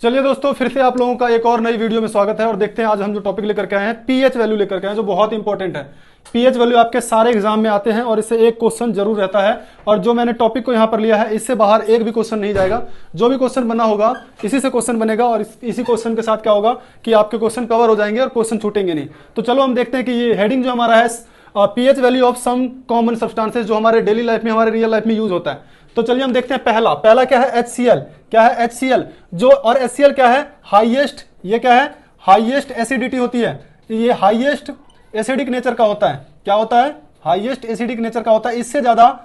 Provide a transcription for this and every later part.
चलिए दोस्तों, फिर से आप लोगों का एक और नई वीडियो में स्वागत है। और देखते हैं आज हम जो टॉपिक लेकर के आए हैं, पीएच वैल्यू लेकर के आए हैं, जो बहुत इंपॉर्टेंट है। पीएच वैल्यू आपके सारे एग्जाम में आते हैं और इससे एक क्वेश्चन जरूर रहता है। और जो मैंने टॉपिक को यहाँ पर लिया है, इससे बाहर एक भी क्वेश्चन नहीं जाएगा। जो भी क्वेश्चन बना होगा इसी से क्वेश्चन बनेगा, और इसी क्वेश्चन के साथ क्या होगा कि आपके क्वेश्चन कवर हो जाएंगे और क्वेश्चन छूटेंगे नहीं। तो चलो हम देखते हैं कि ये हेडिंग जो हमारा है, PH value of some common substances, जो हमारे डेली लाइफ में, हमारे रियल लाइफ में यूज होता है। तो चलिए हम देखते हैं। पहला क्या है? HCl। क्या है? HCl। जो और HCl क्या है? हाईएस्ट, ये क्या है? हाईएस्ट एसिडिटी होती है। ये हाईएस्ट एसिडिक नेचर का होता है। क्या होता है? हाईएस्ट एसिडिक नेचर का होता है। इससे ज्यादा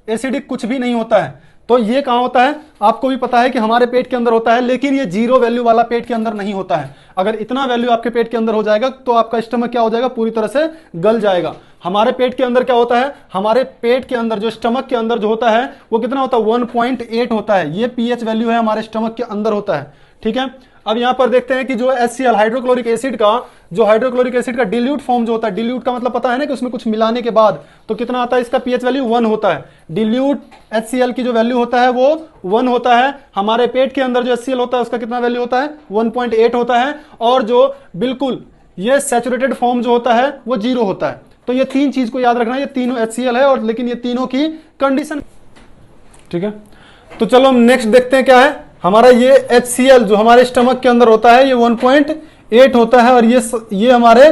एसिडिक कुछ भी नहीं होता है। तो ये कहां होता है? आपको भी पता है कि हमारे पेट के अंदर होता है, लेकिन ये जीरो वैल्यू वाला पेट के अंदर नहीं होता है। अगर इतना वैल्यू आपके पेट के अंदर हो जाएगा तो आपका स्टमक क्या हो जाएगा? पूरी तरह से गल जाएगा। हमारे पेट के अंदर क्या होता है? हमारे पेट के अंदर जो स्टमक के अंदर जो होता है वो कितना होता है? 1.8 होता है। ये पीएच वैल्यू है, हमारे स्टमक के अंदर होता है। ठीक है। अब यहां पर देखते हैं कि जो HCl हाइड्रोक्लोरिक एसिड का डिल्यूट फॉर्म जो होता है, डिल्यूट का मतलब पता है ना कि उसमें कुछ मिलाने के बाद तो कितना आता है? इसका पीएच वैल्यू 1 होता है। डिल्यूट HCl की जो वैल्यू होता है वो 1 होता है। हमारे पेट के अंदर जो HCl होता है उसका कितना वैल्यू होता है? 1.8 होता है। और जो बिल्कुल ये सैचुरेटेड फॉर्म जो होता है वो 0 होता है। तो ये तीन चीज को याद रखना, ये तीनों HCl है, और लेकिन ये तीनों की कंडीशन। ठीक है। तो चलो हम नेक्स्ट देखते हैं क्या है हमारा। ये HCl जो हमारे स्टमक के अंदर होता है ये 1.8 होता है, और ये हमारे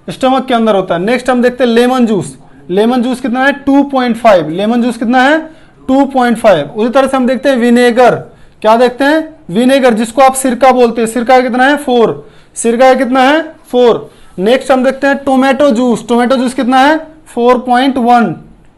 स्टमक के अंदर होता है। नेक्स्ट हम देखते हैं लेमन जूस। लेमन जूस कितना है? 2.5। लेमन जूस कितना है? 2.5। उसी तरह से हम देखते हैं विनेगर। क्या देखते हैं? विनेगर, जिसको आप सिरका बोलते हैं। सिरका कितना है? 4। सिरका कितना है? 4। नेक्स्ट हम देखते हैं टोमेटो जूस। टोमेटो जूस कितना है? 4.1।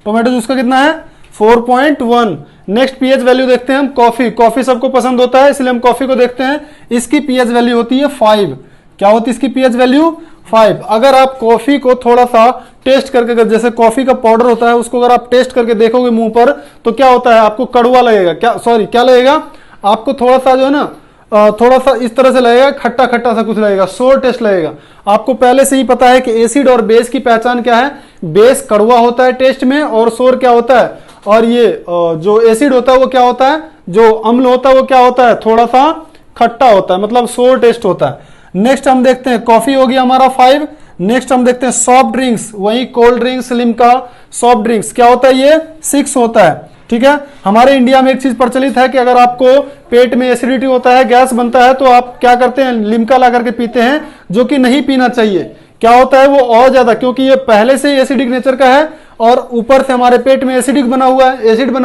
टोमेटो जूस का कितना है? 4.1। नेक्स्ट पीएच वैल्यू देखते हैं हम। कॉफी। कॉफी सबको पसंद होता है, इसलिए हम कॉफी को देखते हैं। इसकी पीएच वैल्यू होती है 5। क्या होती है इसकी पीएच वैल्यू? 5। अगर आप कॉफी को थोड़ा सा टेस्ट करके, जैसे कॉफी का पाउडर होता है उसको अगर आप टेस्ट करके देखोगे मुंह पर, तो क्या होता है? आपको कड़वा लगेगा। क्या लगेगा? आपको थोड़ा सा जो है ना, थोड़ा सा इस तरह से लगेगा, खट्टा खट्टा सा कुछ लगेगा, सोर टेस्ट लगेगा। आपको पहले से ही पता है कि एसिड और बेस की पहचान क्या है। बेस कड़वा होता है टेस्ट में, और सोर क्या होता है? और ये जो एसिड होता है वो क्या होता है? जो अम्ल होता है वो क्या होता है? थोड़ा सा खट्टा होता है, मतलब सोर टेस्ट होता है। नेक्स्ट हम देखते हैं, कॉफी होगी हमारा 5। नेक्स्ट हम देखते हैं सॉफ्ट ड्रिंक्स, वही cold drinks, Limca, soft drinks क्या होता है? ये 6 होता है। ठीक है। हमारे इंडिया में एक चीज प्रचलित है कि अगर आपको पेट में एसिडिटी होता है, गैस बनता है, तो आप क्या करते हैं? लिम्का ला करके पीते हैं, जो कि नहीं पीना चाहिए। क्या होता है? वो और ज्यादा, क्योंकि ये पहले से ही एसिडिक नेचर का है और ऊपर से हमारे पेट में एसिड बना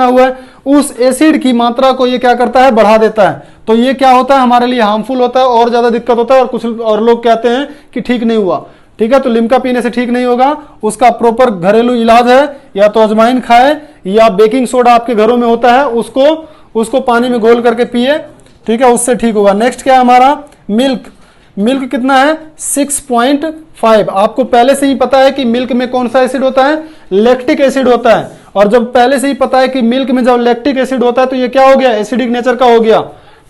हुआ है, उस एसिड की मात्रा को ये क्या करता है? बढ़ा देता है। तो ये क्या होता है? हमारे लिए हार्मफुल होता है, और ज्यादा दिक्कत होता है, और कुछ और लोग कहते हैं कि ठीक नहीं हुआ। ठीक है। तो लिम्का पीने से ठीक नहीं होगा। उसका प्रॉपर घरेलू इलाज है, या तो अजवाइन खाए, या बेकिंग सोडा आपके घरों में होता है उसको पानी में घोल करके पिए। ठीक है, उससे ठीक होगा। नेक्स्ट क्या है हमारा? मिल्क। मिल्क कितना है? 6.5। आपको पहले से ही पता है कि मिल्क में कौन सा एसिड होता है? लैक्टिक एसिड होता है। और जब पहले से ही पता है कि मिल्क में जब लैक्टिक एसिड होता है तो ये क्या हो गया? एसिडिक नेचर का हो गया।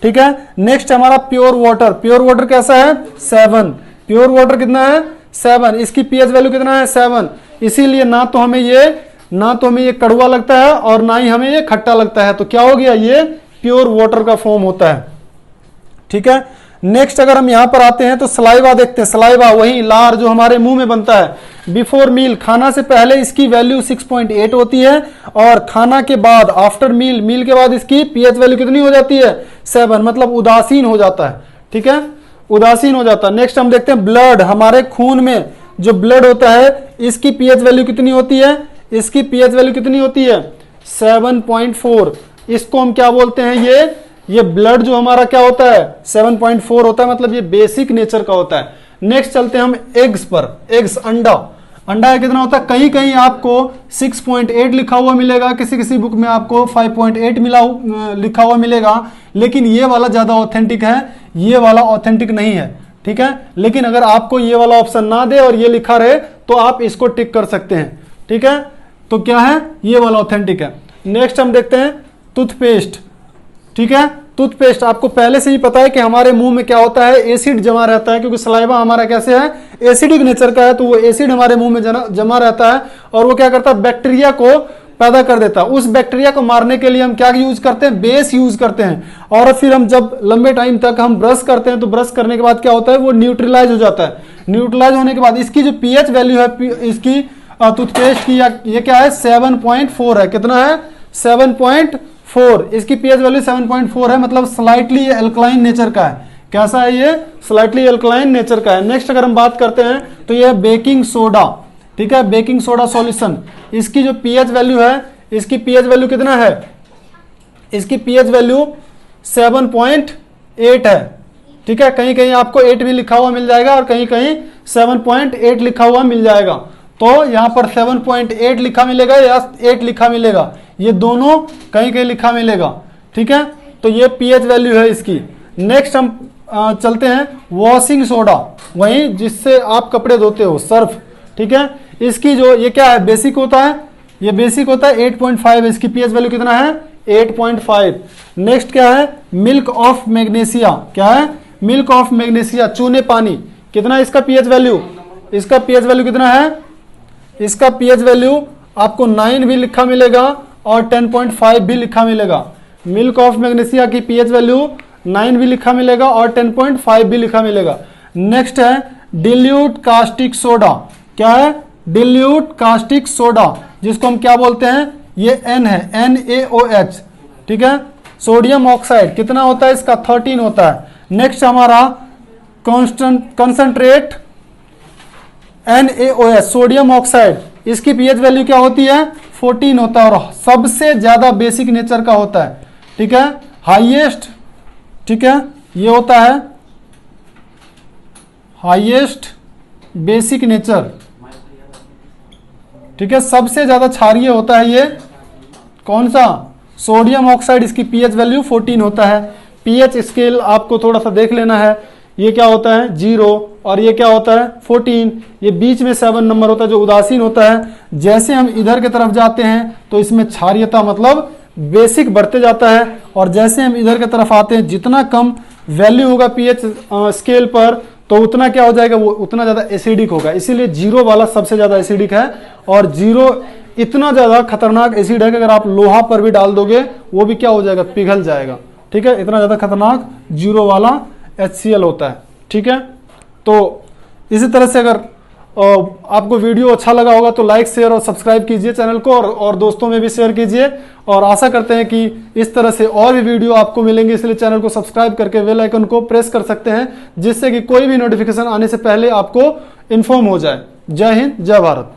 ठीक है। नेक्स्ट हमारा प्योर वाटर। प्योर वाटर कैसा है? 7। प्योर वाटर कितना है? 7। इसकी पीएच वैल्यू कितना है? 7। इसीलिए ना तो हमें ये कड़वा लगता है, और ना ही हमें ये खट्टा लगता है। तो क्या हो गया? ये प्योर वाटर का फॉर्म होता है। ठीक है। नेक्स्ट अगर हम यहां पर आते हैं तो सलाइवा देखते हैं। सलाइवा वही लार जो हमारे मुंह में बनता है। बिफोर मील, खाना से पहले इसकी वैल्यू 6.8 होती है, और खाना के बाद, आफ्टर मील के बाद इसकी पीएच वैल्यू कितनी हो जाती है? 7। मतलब उदासीन हो जाता है। ठीक है, उदासीन हो जाता है। नेक्स्ट हम देखते हैं ब्लड। हमारे खून में जो ब्लड होता है, इसकी पीएच वैल्यू कितनी होती है? इसकी पीएच वैल्यू कितनी होती है? 7.4। इसको हम क्या बोलते हैं? ये ब्लड जो हमारा क्या होता है? 7.4 होता है, मतलब ये बेसिक नेचर का होता है। नेक्स्ट चलते हैं हम एग्स पर। एग्स, अंडा। अंडा कितना होता है? कहीं कहीं आपको 6.8 लिखा हुआ मिलेगा, किसी बुक में आपको 5.8 लिखा हुआ मिलेगा, लेकिन ये वाला ज्यादा ऑथेंटिक है, ये वाला ऑथेंटिक नहीं है। ठीक है। लेकिन अगर आपको ये वाला ऑप्शन ना दे और ये लिखा रहे तो आप इसको टिक कर सकते हैं। ठीक है। तो क्या है? ये वाला ऑथेंटिक है। नेक्स्ट हम देखते हैं टूथपेस्ट। ठीक है। टूथपेस्ट, आपको पहले से ही पता है कि हमारे मुंह में क्या होता है? एसिड जमा रहता है, क्योंकि सलाइवा हमारा कैसे है? एसिडिक नेचर का है। तो वो एसिड हमारे मुंह में जमा रहता है, और वो क्या करता है? बैक्टीरिया को पैदा कर देता है। उस बैक्टीरिया को मारने के लिए हम क्या यूज करते हैं, बेस यूज करते हैं। और फिर हम जब लंबे टाइम तक हम ब्रश करते हैं तो ब्रश करने के बाद क्या होता है, वो न्यूट्रलाइज हो जाता है। न्यूट्रलाइज होने के बाद इसकी जो पीएच वैल्यू है इसकी टूथपेस्ट की, या ये क्या है 7.4 है। कितना है 7.4। इसकी पीएच वैल्यू 7.4 है, मतलब स्लाइटली एल्कलाइन नेचर का है। कैसा है ये, स्लाइटली एल्कलाइन नेचर का है। नेक्स्ट अगर हम बात करते हैं तो ये बेकिंग सोडा, ठीक है, बेकिंग सोडा सॉल्यूशन। इसकी जो पीएच वैल्यू है, इसकी पीएच वैल्यू कितना है, इसकी पीएच वैल्यू 7.8 है, ठीक है। कहीं कहीं आपको 8 भी लिखा हुआ मिल जाएगा और कहीं कहीं 7.8 लिखा हुआ मिल जाएगा। तो यहां पर 7.8 लिखा मिलेगा या 8 लिखा मिलेगा, ये दोनों कहीं कहीं लिखा मिलेगा, ठीक है। तो ये पीएच वैल्यू है इसकी। नेक्स्ट हम चलते हैं वॉशिंग सोडा, वही जिससे आप कपड़े धोते हो, सर्फ, ठीक है। इसकी जो ये क्या है, बेसिक होता है, ये बेसिक होता है 8.5। इसकी पीएच वैल्यू कितना है 8.5। नेक्स्ट क्या है, मिल्क ऑफ मैग्नीशिया, क्या है, मिल्क ऑफ मैग्नीशिया, चूने पानी, कितना इसका पीएच वैल्यू, इसका पीएच वैल्यू कितना है, इसका पीएच वैल्यू आपको 9 भी लिखा मिलेगा और 10.5 भी लिखा मिलेगा। मिल्क ऑफ मैग्नीशिया की पीएच वैल्यू 9 भी लिखा मिलेगा और 10.5 भी लिखा मिलेगा। नेक्स्ट है डिल्यूट कास्टिक सोडा, क्या है, डिल्यूट कास्टिक सोडा, जिसको हम क्या बोलते हैं, ये N है, NaOH, ठीक है। सोडियम ऑक्साइड कितना होता है इसका 13 होता है। नेक्स्ट हमारा कंसंट्रेट NaOH, सोडियम ऑक्साइड, इसकी पीएच वैल्यू क्या होती है 14 होता है और सबसे ज्यादा बेसिक नेचर का होता है, ठीक है, हाईएस्ट, ठीक है, ये होता है हाईएस्ट बेसिक नेचर, ठीक है, सबसे ज्यादा क्षारीय होता है ये कौन सा, सोडियम ऑक्साइड। इसकी पीएच वैल्यू 14 होता है। पीएच स्केल आपको थोड़ा सा देख लेना है, ये क्या होता है 0 और ये क्या होता है 14, ये बीच में 7 नंबर होता है जो उदासीन होता है। जैसे हम इधर की तरफ जाते हैं तो इसमें क्षारीयता मतलब बेसिक बढ़ते जाता है, और जैसे हम इधर की तरफ आते हैं जितना कम वैल्यू होगा पीएच स्केल पर तो उतना क्या हो जाएगा, वो उतना ज़्यादा एसिडिक होगा। इसीलिए 0 वाला सबसे ज़्यादा एसिडिक है, और 0 इतना ज़्यादा खतरनाक एसिड है कि अगर आप लोहा पर भी डाल दोगे वो भी क्या हो जाएगा, पिघल जाएगा, ठीक है। इतना ज़्यादा खतरनाक 0 वाला HCl होता है, ठीक है। तो इसी तरह से अगर आपको वीडियो अच्छा लगा होगा तो लाइक शेयर और सब्सक्राइब कीजिए चैनल को, और दोस्तों में भी शेयर कीजिए। और आशा करते हैं कि इस तरह से और भी वीडियो आपको मिलेंगे, इसलिए चैनल को सब्सक्राइब करके बेल आइकन को प्रेस कर सकते हैं, जिससे कि कोई भी नोटिफिकेशन आने से पहले आपको इन्फॉर्म हो जाए। जय हिंद, जय भारत।